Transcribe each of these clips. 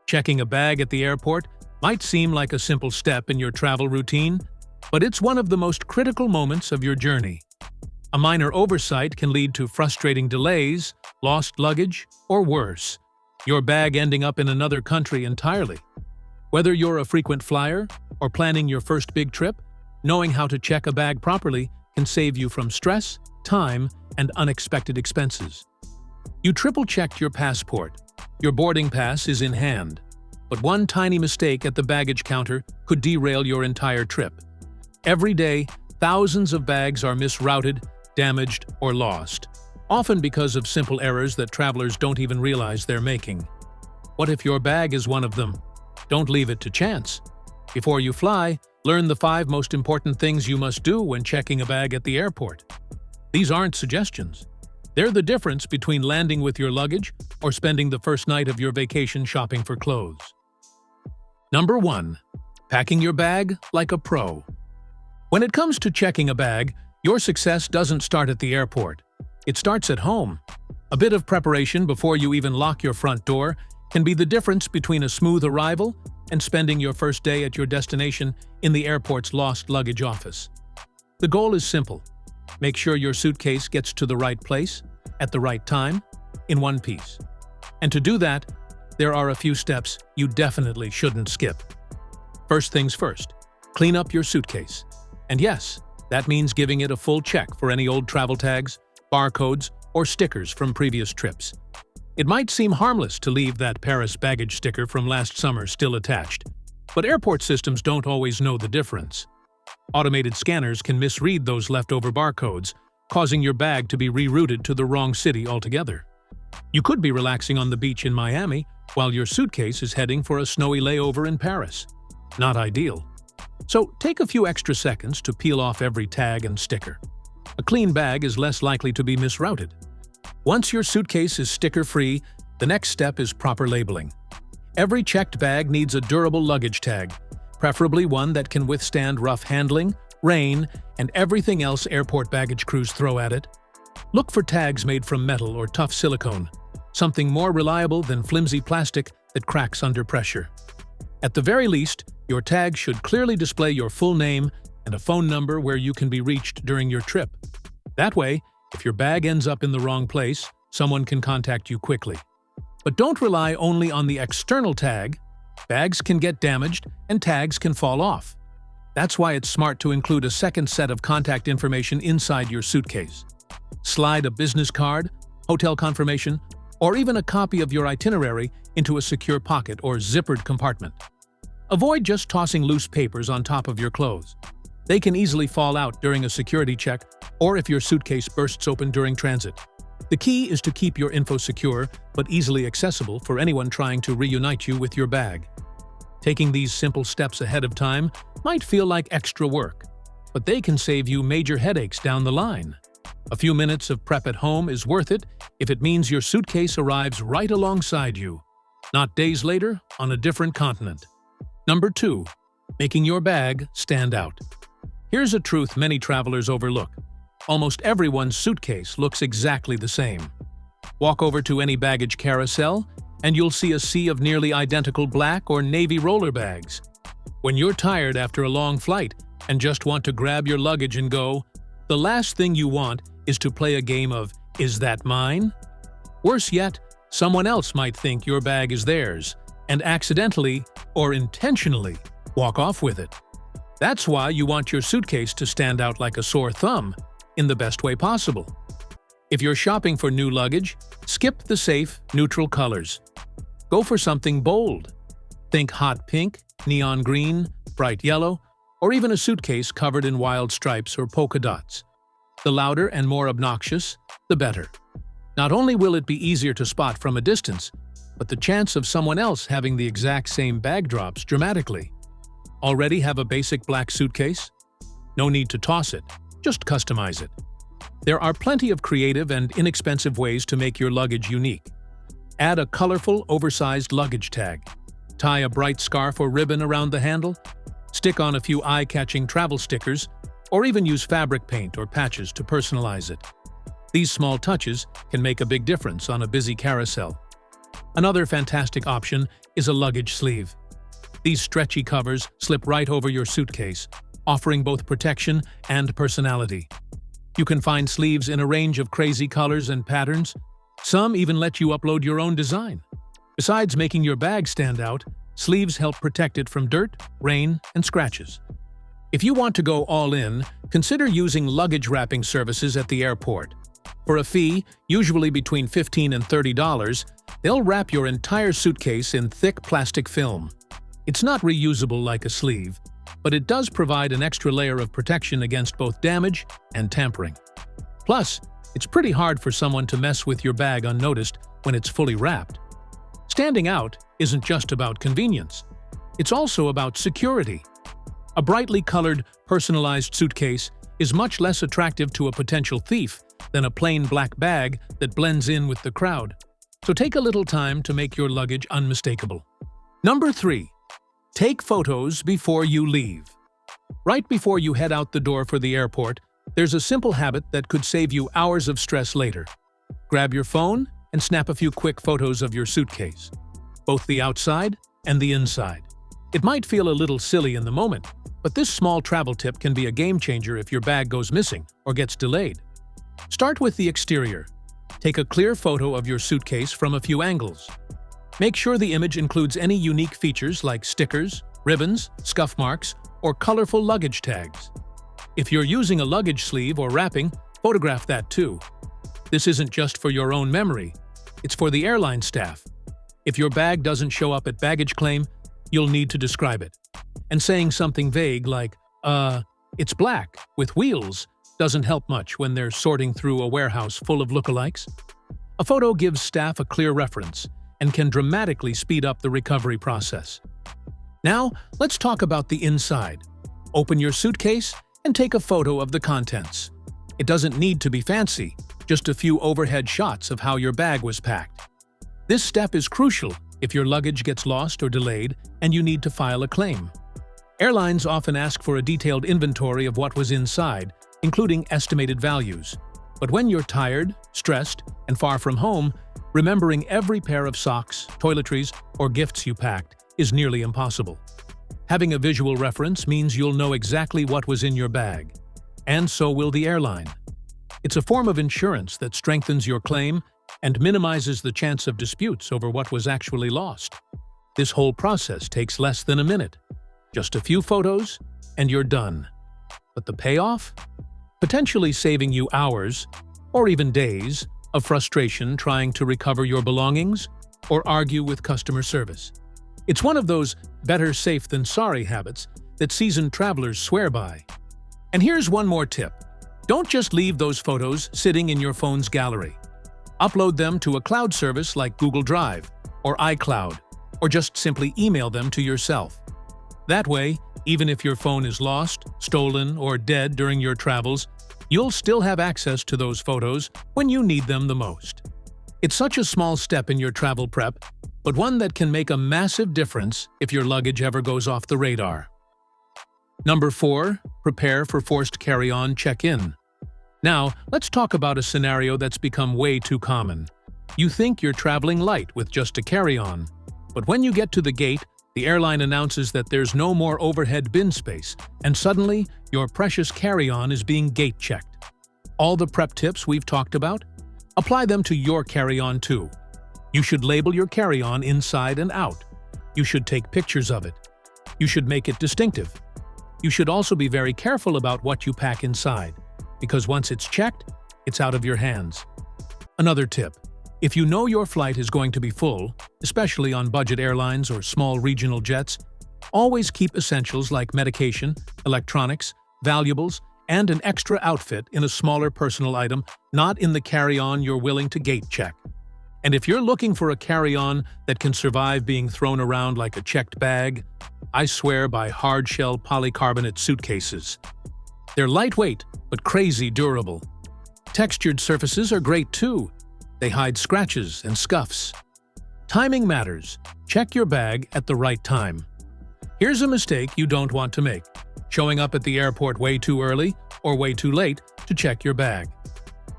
Checking a bag at the airport might seem like a simple step in your travel routine, but it's one of the most critical moments of your journey. A minor oversight can lead to frustrating delays, lost luggage, or worse, your bag ending up in another country entirely. Whether you're a frequent flyer or planning your first big trip, knowing how to check a bag properly can save you from stress, time, and unexpected expenses. You triple-checked your passport. Your boarding pass is in hand. But one tiny mistake at the baggage counter could derail your entire trip. Every day, thousands of bags are misrouted, damaged, or lost, often because of simple errors that travelers don't even realize they're making. What if your bag is one of them? Don't leave it to chance. Before you fly, learn the 5 most important things you must do when checking a bag at the airport. These aren't suggestions. They're the difference between landing with your luggage or spending the first night of your vacation shopping for clothes. Number 1. Packing your bag like a pro. When it comes to checking a bag, your success doesn't start at the airport. It starts at home. A bit of preparation before you even lock your front door can be the difference between a smooth arrival and spending your first day at your destination in the airport's lost luggage office. The goal is simple. Make sure your suitcase gets to the right place, at the right time, in one piece. And to do that, there are a few steps you definitely shouldn't skip. First things first, clean up your suitcase. And yes, that means giving it a full check for any old travel tags, barcodes, or stickers from previous trips. It might seem harmless to leave that Paris baggage sticker from last summer still attached, but airport systems don't always know the difference. Automated scanners can misread those leftover barcodes, causing your bag to be rerouted to the wrong city altogether. You could be relaxing on the beach in Miami while your suitcase is heading for a snowy layover in Paris. Not ideal. So take a few extra seconds to peel off every tag and sticker. A clean bag is less likely to be misrouted. Once your suitcase is sticker-free, the next step is proper labeling. Every checked bag needs a durable luggage tag, preferably one that can withstand rough handling, rain, and everything else airport baggage crews throw at it. Look for tags made from metal or tough silicone, something more reliable than flimsy plastic that cracks under pressure. At the very least, your tag should clearly display your full name and a phone number where you can be reached during your trip. That way, if your bag ends up in the wrong place, someone can contact you quickly. But don't rely only on the external tag. Bags can get damaged and tags can fall off. That's why it's smart to include a second set of contact information inside your suitcase. Slide a business card, hotel confirmation, or even a copy of your itinerary into a secure pocket or zippered compartment. Avoid just tossing loose papers on top of your clothes. They can easily fall out during a security check or if your suitcase bursts open during transit. The key is to keep your info secure but easily accessible for anyone trying to reunite you with your bag. Taking these simple steps ahead of time might feel like extra work, but they can save you major headaches down the line. A few minutes of prep at home is worth it if it means your suitcase arrives right alongside you, not days later on a different continent. Number 2. Making your bag stand out. Here's a truth many travelers overlook. Almost everyone's suitcase looks exactly the same. Walk over to any baggage carousel, and you'll see a sea of nearly identical black or navy roller bags. When you're tired after a long flight and just want to grab your luggage and go, the last thing you want is to play a game of, "Is that mine?" Worse yet, someone else might think your bag is theirs and accidentally or intentionally walk off with it. That's why you want your suitcase to stand out like a sore thumb in the best way possible. If you're shopping for new luggage, skip the safe, neutral colors. Go for something bold. Think hot pink, neon green, bright yellow, or even a suitcase covered in wild stripes or polka dots. The louder and more obnoxious, the better. Not only will it be easier to spot from a distance, but the chance of someone else having the exact same bag drops dramatically. Already have a basic black suitcase? No need to toss it, just customize it. There are plenty of creative and inexpensive ways to make your luggage unique. Add a colorful, oversized luggage tag. Tie a bright scarf or ribbon around the handle. Stick on a few eye-catching travel stickers, or even use fabric paint or patches to personalize it. These small touches can make a big difference on a busy carousel. Another fantastic option is a luggage sleeve. These stretchy covers slip right over your suitcase, offering both protection and personality. You can find sleeves in a range of crazy colors and patterns. Some even let you upload your own design. Besides making your bag stand out, sleeves help protect it from dirt, rain, and scratches. If you want to go all in, consider using luggage wrapping services at the airport. For a fee, usually between $15 and $30, they'll wrap your entire suitcase in thick plastic film. It's not reusable like a sleeve, but it does provide an extra layer of protection against both damage and tampering. Plus, it's pretty hard for someone to mess with your bag unnoticed when it's fully wrapped. Standing out isn't just about convenience. It's also about security. A brightly colored, personalized suitcase is much less attractive to a potential thief than a plain black bag that blends in with the crowd. So take a little time to make your luggage unmistakable. Number 3. Take photos before you leave. Right before you head out the door for the airport, there's a simple habit that could save you hours of stress later. Grab your phone and snap a few quick photos of your suitcase, both the outside and the inside. It might feel a little silly in the moment, but this small travel tip can be a game changer if your bag goes missing or gets delayed. Start with the exterior. Take a clear photo of your suitcase from a few angles. Make sure the image includes any unique features like stickers, ribbons, scuff marks, or colorful luggage tags. If you're using a luggage sleeve or wrapping, photograph that too. This isn't just for your own memory, it's for the airline staff. If your bag doesn't show up at baggage claim, you'll need to describe it. And saying something vague like, it's black, with wheels, doesn't help much when they're sorting through a warehouse full of lookalikes. A photo gives staff a clear reference and can dramatically speed up the recovery process. Now, let's talk about the inside. Open your suitcase and take a photo of the contents. It doesn't need to be fancy, just a few overhead shots of how your bag was packed. This step is crucial if your luggage gets lost or delayed and you need to file a claim. Airlines often ask for a detailed inventory of what was inside, including estimated values. But when you're tired, stressed, and far from home, remembering every pair of socks, toiletries, or gifts you packed is nearly impossible. Having a visual reference means you'll know exactly what was in your bag. And so will the airline. It's a form of insurance that strengthens your claim and minimizes the chance of disputes over what was actually lost. This whole process takes less than a minute. Just a few photos, and you're done. But the payoff? Potentially saving you hours, or even days, of frustration trying to recover your belongings or argue with customer service. It's one of those better safe than sorry habits that seasoned travelers swear by. And here's one more tip. Don't just leave those photos sitting in your phone's gallery. Upload them to a cloud service like Google Drive or iCloud, or just simply email them to yourself. That way, even if your phone is lost, stolen, or dead during your travels, you'll still have access to those photos when you need them the most. It's such a small step in your travel prep, but one that can make a massive difference if your luggage ever goes off the radar. Number 4. Prepare for forced carry-on check-in. Now, let's talk about a scenario that's become way too common. You think you're traveling light with just a carry-on, but when you get to the gate, the airline announces that there's no more overhead bin space, and suddenly, your precious carry-on is being gate-checked. All the prep tips we've talked about? Apply them to your carry-on too. You should label your carry-on inside and out. You should take pictures of it. You should make it distinctive. You should also be very careful about what you pack inside, because once it's checked, it's out of your hands. Another tip. If you know your flight is going to be full, especially on budget airlines or small regional jets, always keep essentials like medication, electronics, valuables, and an extra outfit in a smaller personal item, not in the carry-on you're willing to gate check. And if you're looking for a carry-on that can survive being thrown around like a checked bag, I swear by hard-shell polycarbonate suitcases. They're lightweight, but crazy durable. Textured surfaces are great too. They hide scratches and scuffs. Timing matters. Check your bag at the right time. Here's a mistake you don't want to make: showing up at the airport way too early or way too late to check your bag.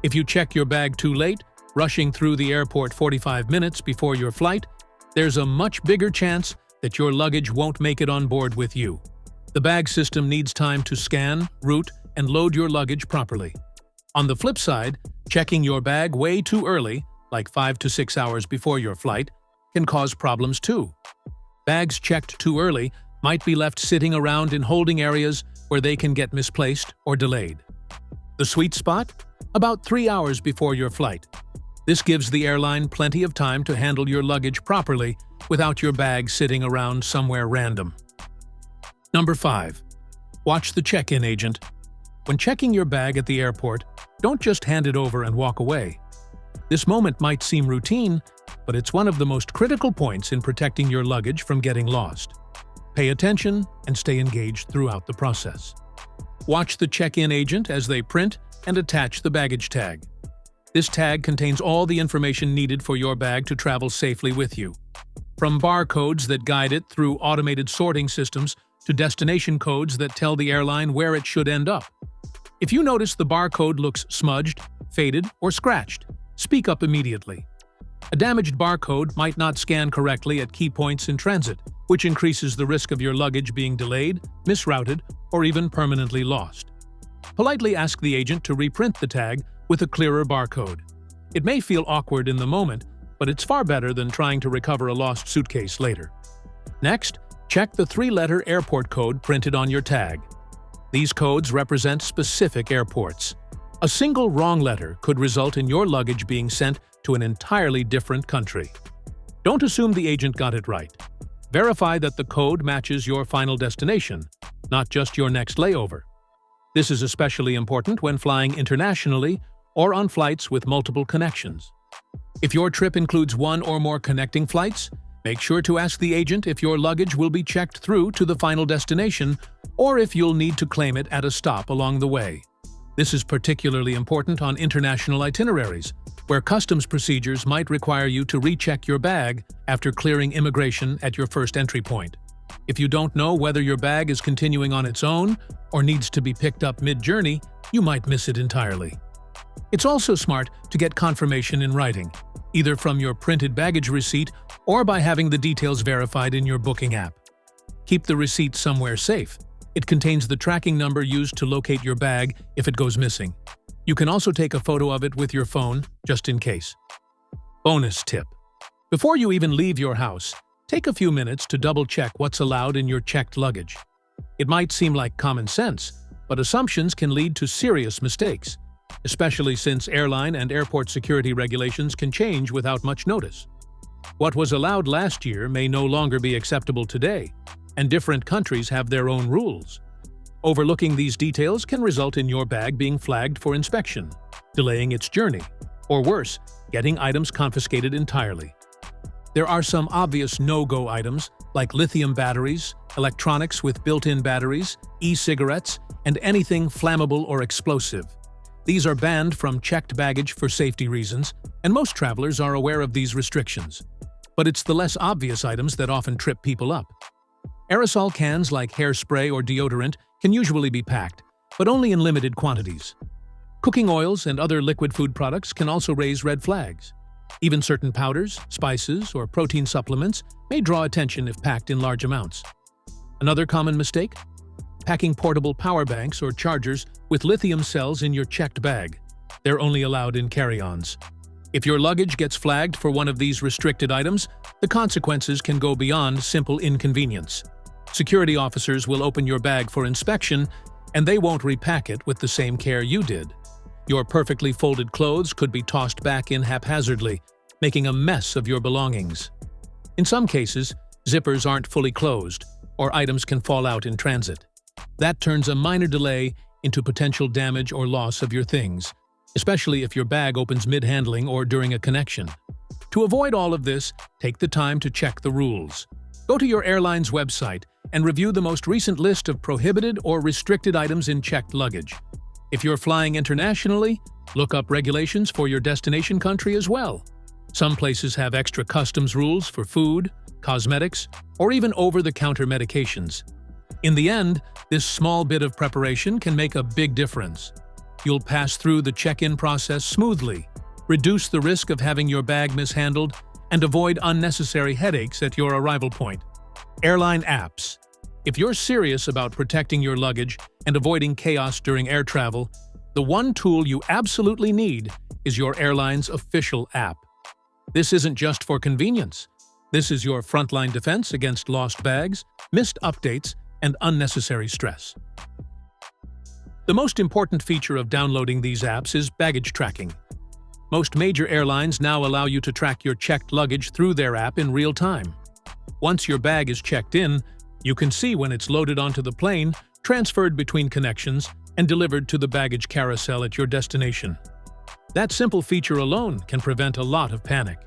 If you check your bag too late, rushing through the airport 45 minutes before your flight, there's a much bigger chance that your luggage won't make it on board with you. The bag system needs time to scan, route, and load your luggage properly. On the flip side, checking your bag way too early, like 5 to 6 hours before your flight, can cause problems too. Bags checked too early might be left sitting around in holding areas where they can get misplaced or delayed. The sweet spot? About 3 hours before your flight. This gives the airline plenty of time to handle your luggage properly without your bag sitting around somewhere random. Number 5. Watch the check-in agent. When checking your bag at the airport, don't just hand it over and walk away. This moment might seem routine, but it's one of the most critical points in protecting your luggage from getting lost. Pay attention and stay engaged throughout the process. Watch the check-in agent as they print and attach the baggage tag. This tag contains all the information needed for your bag to travel safely with you. From barcodes that guide it through automated sorting systems to destination codes that tell the airline where it should end up. If you notice the barcode looks smudged, faded, or scratched, speak up immediately. A damaged barcode might not scan correctly at key points in transit, which increases the risk of your luggage being delayed, misrouted, or even permanently lost. Politely ask the agent to reprint the tag with a clearer barcode. It may feel awkward in the moment, but it's far better than trying to recover a lost suitcase later. Next, check the 3-letter airport code printed on your tag. These codes represent specific airports. A single wrong letter could result in your luggage being sent to an entirely different country. Don't assume the agent got it right. Verify that the code matches your final destination, not just your next layover. This is especially important when flying internationally or on flights with multiple connections. If your trip includes one or more connecting flights, make sure to ask the agent if your luggage will be checked through to the final destination or if you'll need to claim it at a stop along the way. This is particularly important on international itineraries, where customs procedures might require you to recheck your bag after clearing immigration at your first entry point. If you don't know whether your bag is continuing on its own or needs to be picked up mid-journey, you might miss it entirely. It's also smart to get confirmation in writing, either from your printed baggage receipt or by having the details verified in your booking app. Keep the receipt somewhere safe. It contains the tracking number used to locate your bag if it goes missing. You can also take a photo of it with your phone, just in case. Bonus tip. Before you even leave your house, take a few minutes to double-check what's allowed in your checked luggage. It might seem like common sense, but assumptions can lead to serious mistakes, especially since airline and airport security regulations can change without much notice. What was allowed last year may no longer be acceptable today, and different countries have their own rules. Overlooking these details can result in your bag being flagged for inspection, delaying its journey, or worse, getting items confiscated entirely. There are some obvious no-go items like lithium batteries, electronics with built-in batteries, e-cigarettes, and anything flammable or explosive. These are banned from checked baggage for safety reasons, and most travelers are aware of these restrictions. But it's the less obvious items that often trip people up. Aerosol cans like hairspray or deodorant can usually be packed, but only in limited quantities. Cooking oils and other liquid food products can also raise red flags. Even certain powders, spices, or protein supplements may draw attention if packed in large amounts. Another common mistake? Packing portable power banks or chargers with lithium cells in your checked bag. They're only allowed in carry-ons. If your luggage gets flagged for one of these restricted items, the consequences can go beyond simple inconvenience. Security officers will open your bag for inspection, and they won't repack it with the same care you did. Your perfectly folded clothes could be tossed back in haphazardly, making a mess of your belongings. In some cases, zippers aren't fully closed, or items can fall out in transit. That turns a minor delay into potential damage or loss of your things, especially if your bag opens mid-handling or during a connection. To avoid all of this, take the time to check the rules. Go to your airline's website and review the most recent list of prohibited or restricted items in checked luggage. If you're flying internationally, look up regulations for your destination country as well. Some places have extra customs rules for food, cosmetics, or even over-the-counter medications. In the end, this small bit of preparation can make a big difference. You'll pass through the check-in process smoothly, reduce the risk of having your bag mishandled, and avoid unnecessary headaches at your arrival point. Airline apps. If you're serious about protecting your luggage and avoiding chaos during air travel, the one tool you absolutely need is your airline's official app. This isn't just for convenience. This is your frontline defense against lost bags, missed updates, and unnecessary stress. The most important feature of downloading these apps is baggage tracking. Most major airlines now allow you to track your checked luggage through their app in real time. Once your bag is checked in, you can see when it's loaded onto the plane, transferred between connections, and delivered to the baggage carousel at your destination. That simple feature alone can prevent a lot of panic.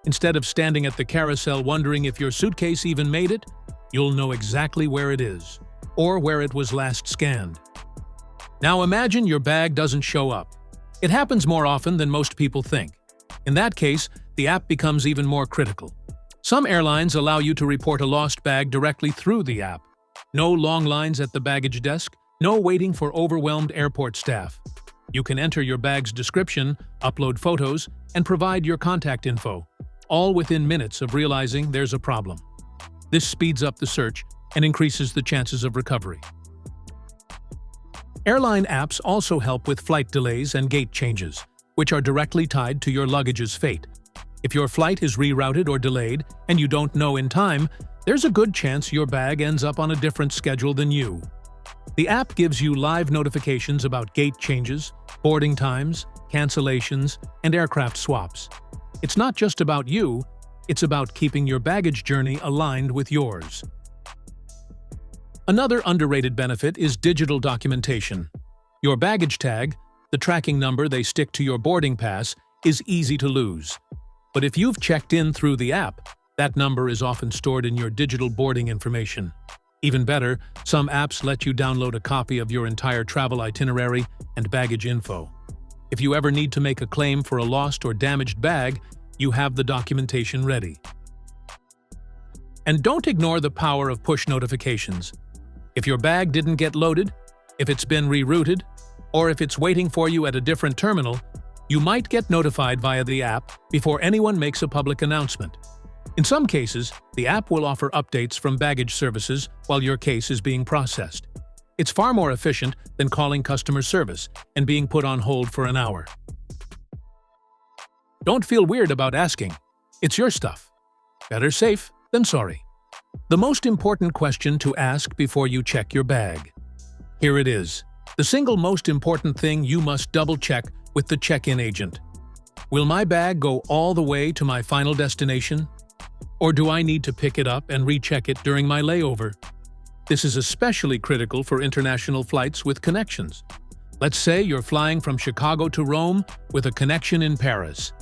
Instead of standing at the carousel wondering if your suitcase even made it, you'll know exactly where it is, or where it was last scanned. Now imagine your bag doesn't show up. It happens more often than most people think. In that case, the app becomes even more critical. Some airlines allow you to report a lost bag directly through the app. No long lines at the baggage desk, no waiting for overwhelmed airport staff. You can enter your bag's description, upload photos, and provide your contact info, all within minutes of realizing there's a problem. This speeds up the search and increases the chances of recovery. Airline apps also help with flight delays and gate changes, which are directly tied to your luggage's fate. If your flight is rerouted or delayed and you don't know in time, there's a good chance your bag ends up on a different schedule than you. The app gives you live notifications about gate changes, boarding times, cancellations, and aircraft swaps. It's not just about you, it's about keeping your baggage journey aligned with yours. Another underrated benefit is digital documentation. Your baggage tag, the tracking number they stick to your boarding pass, is easy to lose. But if you've checked in through the app, that number is often stored in your digital boarding information. Even better, some apps let you download a copy of your entire travel itinerary and baggage info. If you ever need to make a claim for a lost or damaged bag, you have the documentation ready. And don't ignore the power of push notifications. If your bag didn't get loaded, if it's been rerouted, or if it's waiting for you at a different terminal, you might get notified via the app before anyone makes a public announcement. In some cases, the app will offer updates from baggage services while your case is being processed. It's far more efficient than calling customer service and being put on hold for an hour. Don't feel weird about asking. It's your stuff. Better safe than sorry. The most important question to ask before you check your bag. Here it is. The single most important thing you must double-check with the check-in agent. Will my bag go all the way to my final destination? Or do I need to pick it up and recheck it during my layover? This is especially critical for international flights with connections. Let's say you're flying from Chicago to Rome with a connection in Paris.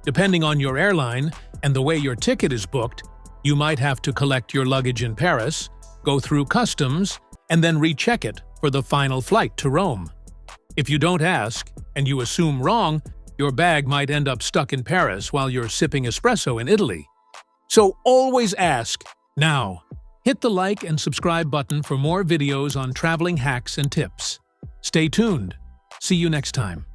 Depending on your airline and the way your ticket is booked, you might have to collect your luggage in Paris, go through customs, and then recheck it for the final flight to Rome. If you don't ask, and you assume wrong, your bag might end up stuck in Paris while you're sipping espresso in Italy. So always ask. Now, hit the like and subscribe button for more videos on traveling hacks and tips. Stay tuned. See you next time.